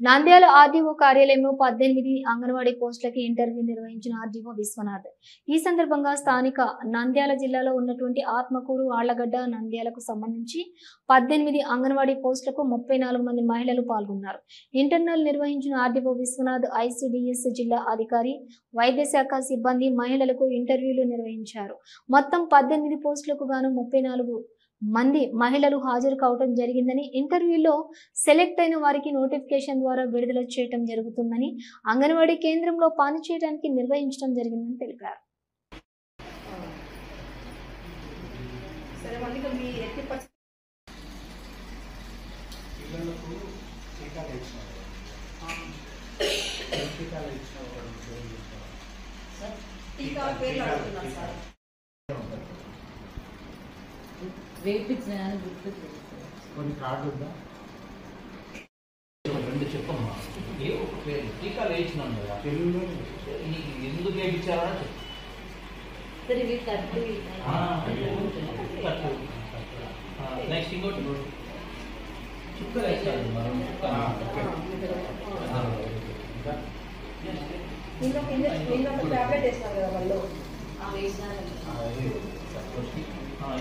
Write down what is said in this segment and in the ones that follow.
Nandyal RDO కార్యాలయంలో 18 అంగన్వాడీ పోస్టులకి interview నిర్వహించిన ఆర్డీఓ విశ్వనాథ్. ఈ సందర్భంగా స్థానిక నంద్యాల జిల్లాలో ఉన్నటువంటి ఆత్మకూరు, ఆళ్లగడ్డ, నంద్యాలకు సంబంధించి 18 అంగన్వాడీ పోస్టులకు 34 మంది మహిళలు పాల్గొన్నారు. ఇంటర్నల్ నిర్వహించిన ఆర్డీఓ విశ్వనాథ్, ఐసీడీఎస్ జిల్లా అధికారి, వైద్య శాఖ సిబ్బంది మహిళలకు ఇంటర్వ్యూలు నిర్వహించారు. మొత్తం 18 పోస్టులకు గాను 34 మంది మహిళలు హాజరు కావడం జరిగిందని, ఇంటర్వ్యూలో సెలెక్ట్ అయిన వారికి నోటిఫికేషన్ ద్వారా విడుదల చేయడం జరుగుతుందని, అంగన్వాడీ కేంద్రంలో పనిచేయడానికి నిర్వహించడం జరిగిందని తెలిపారు. కొన్ని కార్డు ఉందా? రెండు చెప్పమ్మా. ఏ ఒక పేరు టీకాలు వేయించినాం కదా, తెలుగులో ఎందుకు వేయించారా నెక్స్ట్ ఇంకోటి చుక్కలు వేస్తారు మనం.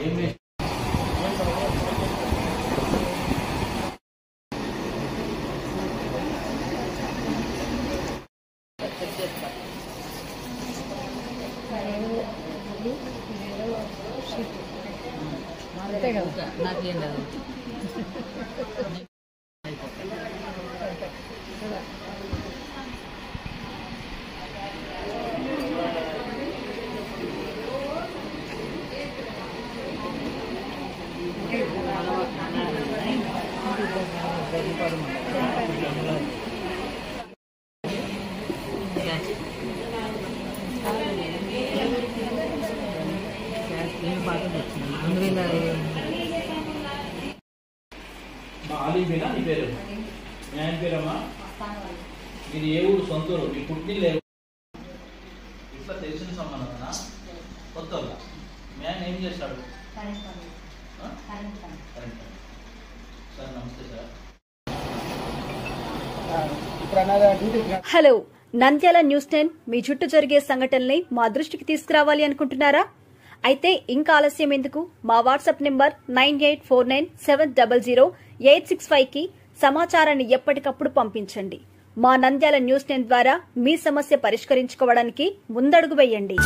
ఏం వేసి నాకేం లేదు. ఆలీబేనా నీ పేరు? మీ ఆయన పేరమ్మా? మీరు ఏ ఊరు? సొంతూరు? మీ పుట్టిన ఇట్లా తెలిసిన సంబంధమేనా? కొత్త మీ ఆయన ఏం చేస్తాడు? సార్ నమస్తే సార్. హలో, నంద్యాల న్యూస్ 10 మీ చుట్టూ జరిగే సంఘటనల్ని మా దృష్టికి తీసుకురావాలి అనుకుంటున్నారా? అయితే ఇంకా ఆలస్యం ఎందుకు? మా వాట్సాప్ నెంబర్ 9849700865కి సమాచారాన్ని ఎప్పటికప్పుడు పంపించండి. మా నంద్యాల న్యూస్ 10 ద్వారా మీ సమస్య పరిష్కరించుకోవడానికి ముందడుగు వేయండి.